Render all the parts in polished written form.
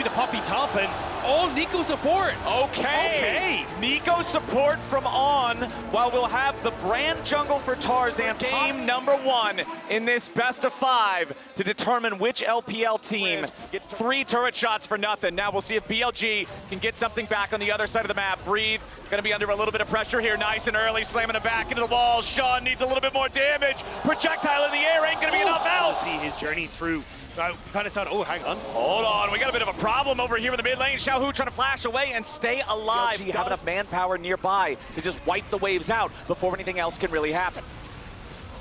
maybe the Poppy top, and oh, Nico support. Okay. Nico support from On, while we'll have the brand jungle for Tarzan. Game number 1 in this best of 5 to determine which LPL team gets 3 turret shots for nothing. Now we'll see if BLG can get something back on the other side of the map. Breathe, gonna be under a little bit of pressure here. Nice and early, slamming it back into the wall. Sean needs a little bit more damage. Projectile in the air ain't gonna be enough out. See his journey through. Kind of sound, oh, hang on. Hold on, we got a bit of a problem over here in the mid lane. Xiaohu trying to flash away and stay alive. BLG have enough manpower nearby to just wipe the waves out before anything else can really happen.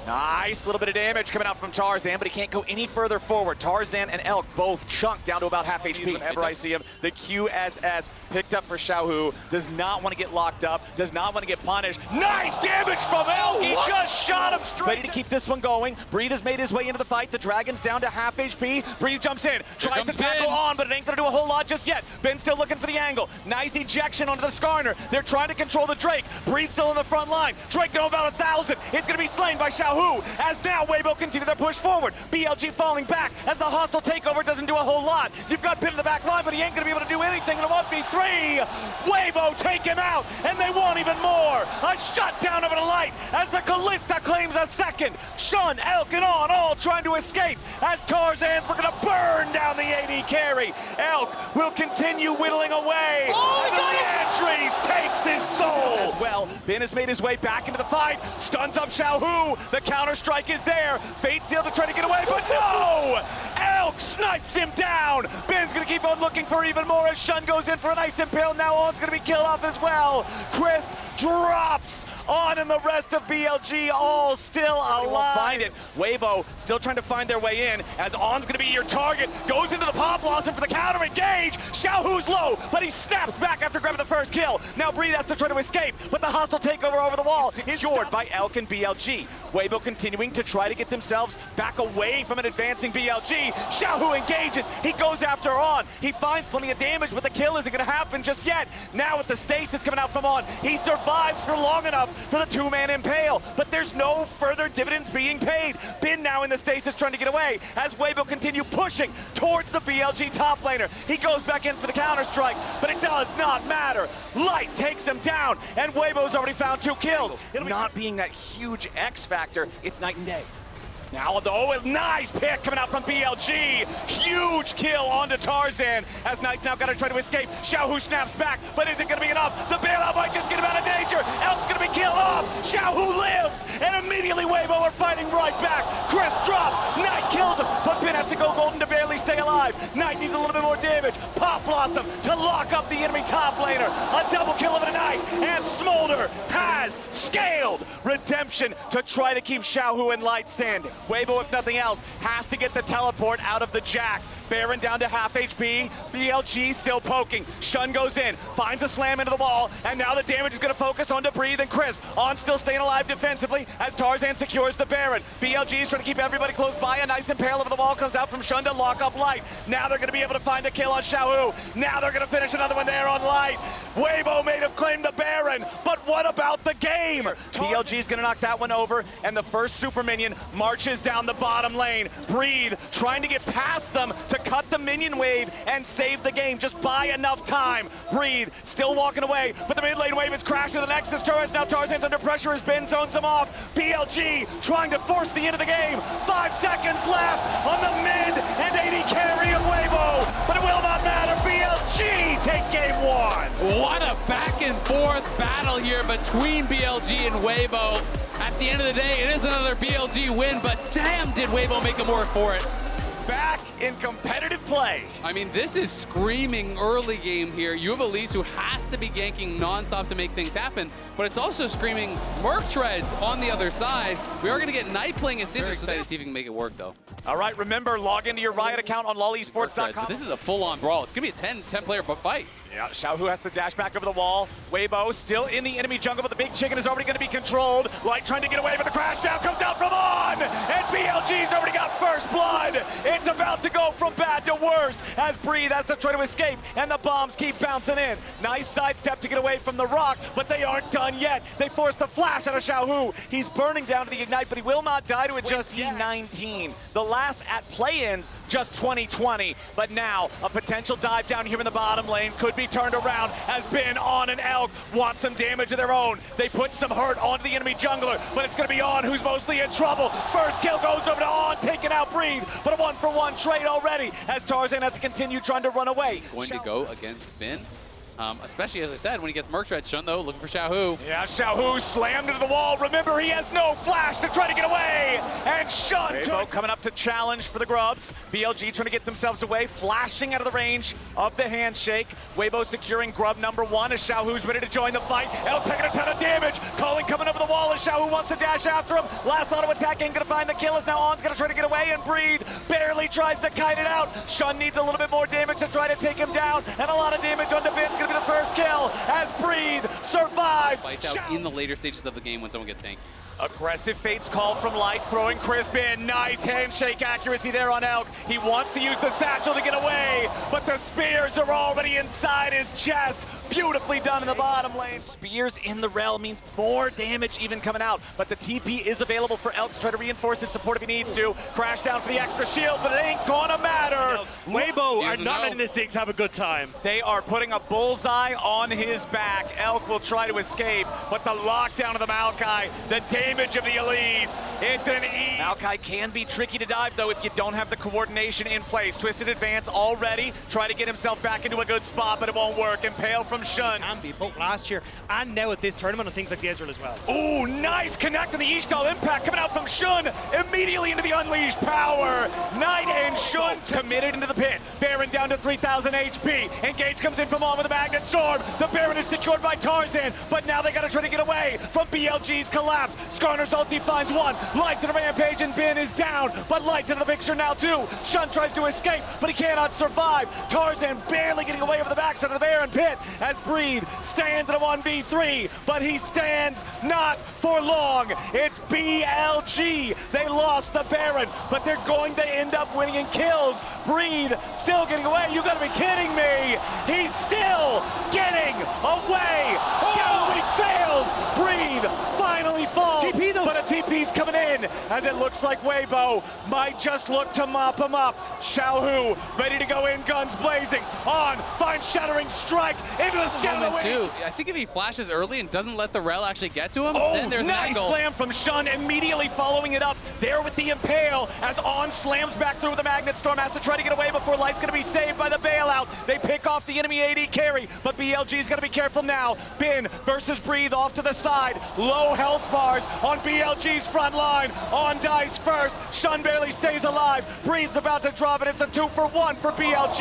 Nice little bit of damage coming out from Tarzan, but he can't go any further forward. Tarzan and Elk both chunked down to about half HP whenever I see him. The QSS picked up for Xiaohu. Does not want to get locked up, does not want to get punished. Nice damage from Elk! He just shot him straight. Ready to keep this one going. Breathe has made his way into the fight. The Dragon's down to half HP. Breathe jumps in, tries to tackle On, but it ain't gonna do a whole lot just yet. Ben's still looking for the angle. Nice ejection onto the Skarner. They're trying to control the Drake. Breathe still in the front line. Drake down about 1,000. It's gonna be slain by Xiaohu. As now Weibo continue their push forward. BLG falling back as the hostile takeover doesn't do a whole lot. You've got Ben in the back line, but he ain't gonna be able to do anything in a 1v3. Weibo take him out, and they want even more. A shutdown over the light as the Callista claims a second. Shun, Elk, and On all trying to escape as Tarzan's looking to burn down the AD carry. Elk will continue whittling away. And the Leandries takes his soul. As well, Ben has made his way back into the fight. Stuns up Xiaohu. The counter-strike is there. Fate Seal to try to get away, but no! Elk snipes him down. Ben's gonna keep on looking for even more as Shun goes in for a nice impale. Now On's gonna be killed off as well. Crisp drops. On and the rest of BLG all still alive. Find it. Weibo still trying to find their way in as On's gonna be your target. Goes into the pop blossom for the counter engage. Xiaohu's low, but he snaps back after grabbing the first kill. Now Breathe has to try to escape, but the hostile takeover over the wall is secured by Elk and BLG. Weibo continuing to try to get themselves back away from an advancing BLG. Xiaohu engages. He goes after On. He finds plenty of damage, but the kill isn't gonna happen just yet. Now with the stasis coming out from On, he survives for long enough for the 2-man impale, but there's no further dividends being paid. Ben now in the stasis trying to get away as Weibo continue pushing towards the BLG top laner. He goes back in for the counter-strike, but it does not matter. Light takes him down, and Weibo's already found 2 kills. Not being that huge X factor, it's night and day. Now, a nice pick coming out from BLG. Huge kill onto Tarzan as Knight's now got to try to escape. Xiaohu snaps back, but is it going to be enough? The bailout might just get him out of danger. Elk's going to be killed off. Xiaohu lives, and immediately Weibo are fighting right back. Crisp drop. Knight kills him, but Ben has to go golden to barely stay alive. Knight needs a little bit more damage. Pop Blossom to lock up the enemy top laner. A double kill of the Knight, and Smolder has scaled Redemption to try to keep Xiaohu and Light standing. Weibo, if nothing else, has to get the teleport out of the Jax. Baron down to half HP. BLG still poking. Shun goes in, finds a slam into the wall, and now the damage is going to focus on Breathe and Crisp. On still staying alive defensively as Tarzan secures the Baron. BLG is trying to keep everybody close by. A nice impale over the wall comes out from Shun to lock up Light. Now they're going to be able to find a kill on Xiaohu. Now they're going to finish another one there on Light. Weibo may have claimed the Baron, but what about the game? BLG is going to knock that one over, and the first super minion marches down the bottom lane. Breathe trying to get past them to cut the minion wave and save the game. Just buy enough time. Breathe still walking away, but the mid lane wave is crashing to the Nexus turrets. Now Tarzan's under pressure as Ben zones him off. BLG trying to force the end of the game. 5 seconds left on the mid and AD carry of Weibo, but it will not matter. BLG take game 1. What a back and forth battle here between BLG and Weibo. At the end of the day, it is another BLG win, but damn did Weibo make him work for it. Back in competitive play. I mean, this is screaming early game here. You have Elise who has to be ganking nonstop to make things happen, but it's also screaming Merc Treads on the other side. We are going to get Knight playing as Cinder. Excited to see if he can make it work, though. All right, remember, log into your Riot account on lolesports.com. This is a full-on brawl. It's going to be a 10-player fight. Yeah, Xiaohu has to dash back over the wall. Weibo still in the enemy jungle, but the big chicken is already going to be controlled. Light trying to get away, but the crash down comes out from On! And BLG's already got first blood! It's about to go from bad to worse as Breathe has to try to escape, and the bombs keep bouncing in. Nice sidestep to get away from the rock, but they aren't done yet. They force the flash out of Xiaohu. He's burning down to the Ignite, but he will not die to it just 19. The last at play-ins, just 2020. But now, a potential dive down here in the bottom lane could be turned around as Bin On and Elk want some damage of their own. They put some hurt onto the enemy jungler, but it's going to be On who's mostly in trouble. First kill goes over to On, taking out Breathe, but a 1-for-1 trade already as Tarzan has to continue trying to run away. Going to go against Bin. Especially, as I said, when he gets Merc Red. Shun, though, looking for Xiaohu. Yeah, Xiaohu slammed into the wall. Remember, he has no flash to try to get away. And Shun coming up to challenge for the grubs. BLG trying to get themselves away, flashing out of the range of the handshake. Weibo securing grub number 1 as Xiaohu's ready to join the fight. El taking a ton of damage. Calling coming over the wall as Xiaohu wants to dash after him. Last auto attack ain't gonna find the kill as now On's gonna try to get away and Breathe. Barely tries to kite it out. Shun needs a little bit more damage to try to take him down. And a lot of damage on Bin's gonna be the first kill as Breathe survives. Fights out in the later stages of the game when someone gets tanked. Aggressive Fates call from Light, throwing Crisp in. Nice handshake accuracy there on Elk. He wants to use the satchel to get away, but the spears are already inside his chest. Beautifully done in the bottom lane. Spears in the rel means more damage even coming out, but the TP is available for Elk to try to reinforce his support if he needs to. Crash down for the extra shield, but it ain't gonna matter. Weibo are not letting the Sigs have a good time. They are putting a bullseye on his back. Elk will try to escape, but the lockdown of the Maokai, the damage of the Elise, it's an E. Maokai can be tricky to dive though if you don't have the coordination in place. Twisted advance already, try to get himself back into a good spot, but it won't work. Impale from Shun. Can be both last year and now at this tournament and things like the Israel as well. Ooh, nice connect on the Ishtal impact coming out from Shun, immediately into the unleashed power. Knight and Shun committed into the pit. Baron down to 3,000 HP. Engage comes in from On with a Magnet Storm. The Baron is secured by Tarzan, but now they gotta try to get away from BLG's collapse. Skarner's ulti finds one. Light to the rampage and Bin is down, but Light to the picture now too. Shun tries to escape, but he cannot survive. Tarzan barely getting away over the backside of the Baron pit as Breathe stands at a 1v3, but he stands not for long. It's BLG. They lost the Baron, but they're going to end up winning in kills. Breathe still getting away. You gotta be kidding me. He's still getting away. Galloway fails. Breathe finally falls. TP though. But a TP's coming in as it looks like Weibo might just look to mop him up. Xiaohu ready to go in, guns blazing. On, finds Shattering Strike into the Scalaway. Too. I think if he flashes early and doesn't let the rel actually get to him, Oh, then there's nice an angle. slam from Shun, immediately following it up there with the Impale as On slams back through with the Magnet Storm, has to try to get away before Light's gonna be saved by the bailout. They pick off the enemy AD carry, but BLG's gotta be careful now. Bin versus Breathe off to the side. Low health bars on BLG's front line. On dies first. Shun barely stays alive. Breathe's about to drop it. It's a 2-for-1 for BLG.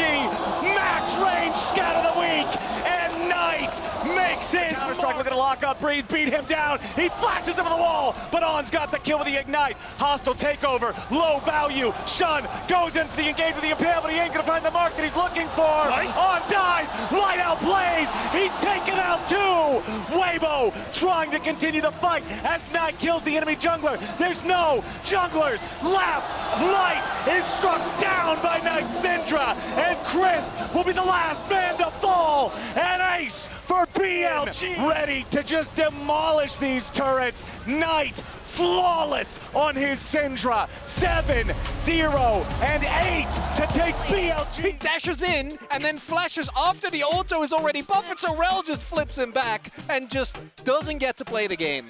Max range scatter the weak, and Knight makes his counter-strike. We're gonna lock up Breathe, beat him down. He flashes over the wall, but On's got the kill with the Ignite. Hostile takeover, low value. Shun goes in for the engage with the Impale, but he ain't gonna find the mark that he's looking for. Nice. On dies, Light out plays. He's taken out two. Weibo trying to continue the fight as Knight kills the enemy jungler. There's no junglers left. Light is struck down by Knight Syndra, and Crisp will be the last man to fall. And Ace for BLG, ready to just demolish these turrets. Knight flawless on his Syndra. 7, 0, and 8 to take BLG. He dashes in and then flashes after the auto is already buffered, so Rel just flips him back and just doesn't get to play the game.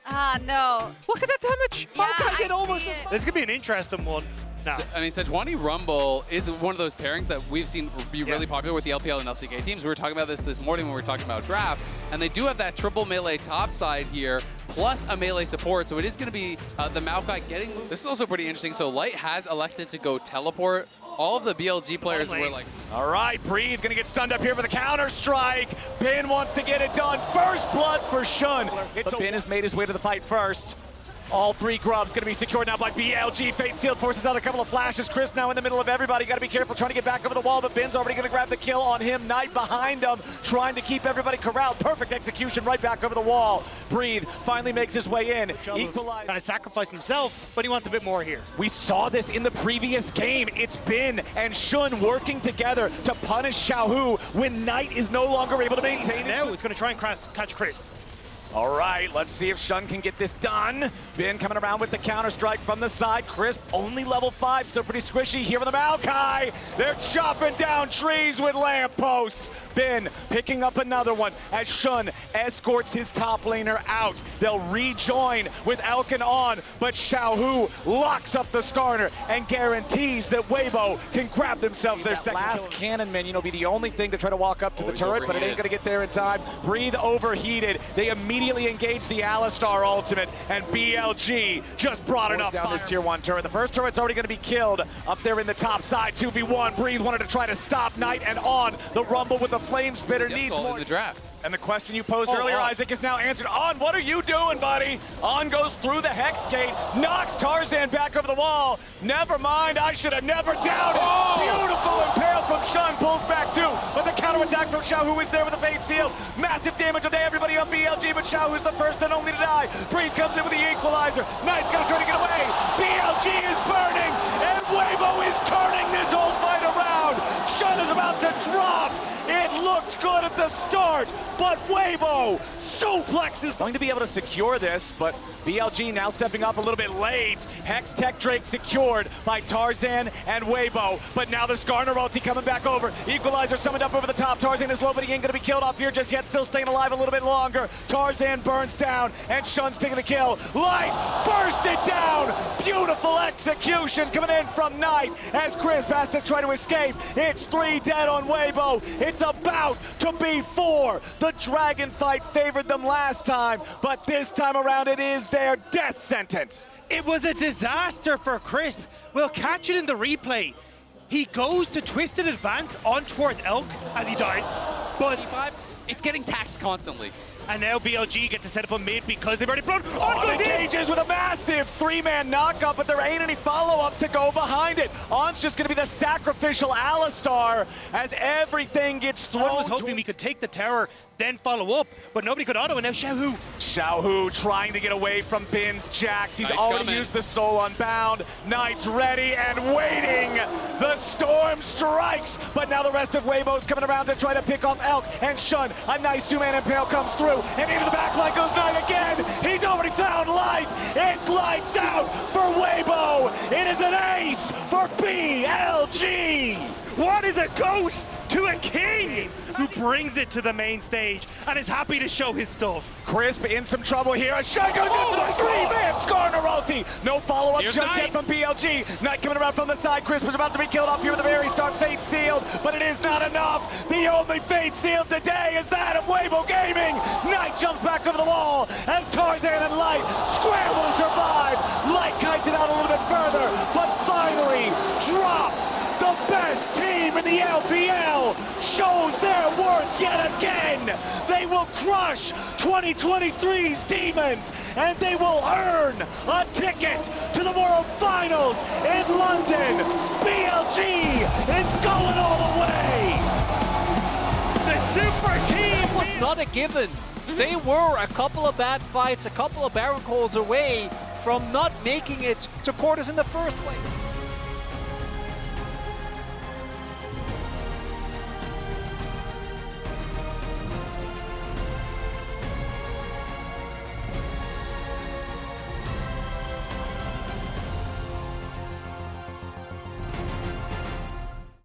Ah, no. Look at that damage! Yeah, How can I I get almost see as it. much? This could be an interesting one. Now. I mean, Sejuani Rumble is one of those pairings that we've seen be really popular with the LPL and LCK teams. We were talking about this morning when we were talking about draft, and they do have that triple melee top side here, plus a melee support, so it is going to be the Maokai getting... This is also pretty interesting. So Light has elected to go teleport. All of the BLG players were like... All right, Breathe gonna get stunned up here for the counter strike. Bin wants to get it done. First blood for Shun. But Bin has made his way to the fight first. All three grubs going to be secured now by BLG. Fate Sealed forces out a couple of flashes. Crisp now in the middle of everybody. Got to be careful trying to get back over the wall, but Bin's already going to grab the kill on him. Knight behind him, trying to keep everybody corralled. Perfect execution right back over the wall. Breathe finally makes his way in. Equalize. Kind of sacrificed himself, but he wants a bit more here. We saw this in the previous game. It's Bin and Shun working together to punish Xiaohu when Knight is no longer able to maintain it. Now he's going to try and catch Crisp. All right, let's see if Shun can get this done. Bin coming around with the counter-strike from the side. Crisp, only level 5, still pretty squishy here with the Maokai. They're chopping down trees with lampposts. Bin picking up another one as Shun escorts his top laner out. They'll rejoin with Elkin on, but Xiaohu locks up the Skarner and guarantees that Weibo can grab themselves their second last cannon minion will be the only thing to try to walk up to the turret, but it ain't gonna get there in time. Breathe overheated. They immediately engage the Alistar ultimate, and BLG just brought enough down this tier 1 turret. The first turret's already gonna be killed up there in the top side. 2v1. Breathe wanted to try to stop Knight, and on the rumble with the Flame Spitter needs more. In the draft. And the question you posed earlier, Isaac, is now answered. On, what are you doing, buddy? On goes through the Hex Gate, knocks Tarzan back over the wall. Never mind, I should have never doubted. Beautiful impale from Shun, pulls back too. But the counterattack from Xiaohu is there with the Fate Seal. Massive damage on everybody on BLG, but Xiaohu's the first and only to die. Breathe comes in with the equalizer. Knight's gonna try to get away. BLG is burning, and Weibo is turning this whole fight around. Shun is about to drop. It looked good at the start, but Weibo suplexes. Going to be able to secure this, but BLG now stepping up a little bit late. Hex Tech Drake secured by Tarzan and Weibo, but now the Skarner ulti coming back over. Equalizer summoned up over the top. Tarzan is low, but he ain't gonna be killed off here just yet. Still staying alive a little bit longer. Tarzan burns down, and Shun's taking the kill. Light burst it down. Beautiful execution coming in from Knight as Crisp has to try to escape. It's 3 dead on Weibo. It's about to be 4. The dragon fight favored them last time, but this time around it is their death sentence. It was a disaster for Crisp. We'll catch it in the replay. He goes to twisted advance on towards Elk as he dies, but it's getting taxed constantly. and now BLG get to set up a mid because they've already blown. On engages with a massive 3-man knockup, but there ain't any follow-up to go behind it. On's just gonna be the sacrificial Alistar as everything gets thrown. I was hoping we could take the tower, then follow up, but nobody could auto, and now Xiaohu trying to get away from Bin's Jax. He's already used the Soul Unbound. Knight's ready and waiting. The storm strikes, but now the rest of Weibo's coming around to try to pick off Elk and Shun. A nice 2-man impale comes through, and into the back line goes Knight again. He's already found Light. It's lights out for Weibo. It is an ace for BLG. What is a ghost to a king who brings it to the main stage and is happy to show his stuff? Crisp in some trouble here. Shun goes in for the 3-man Skarner ulti. No follow-up just yet from BLG. Knight coming around from the side. Crisp is about to be killed off here at the very start. Fate sealed, but it is not enough. The only fate sealed today is that of Weibo Gaming. Knight jumps back over the wall as Tarzan and Light scramble to survive. Light kites it out a little bit further, but finally drops. The best team in the LPL shows their worth yet again. They will crush 2023's Demons, and they will earn a ticket to the World Finals in London. BLG is going all the way. The super team It was not a given. They were a couple of bad fights, a couple of Baron calls away from not making it to quarters in the first place.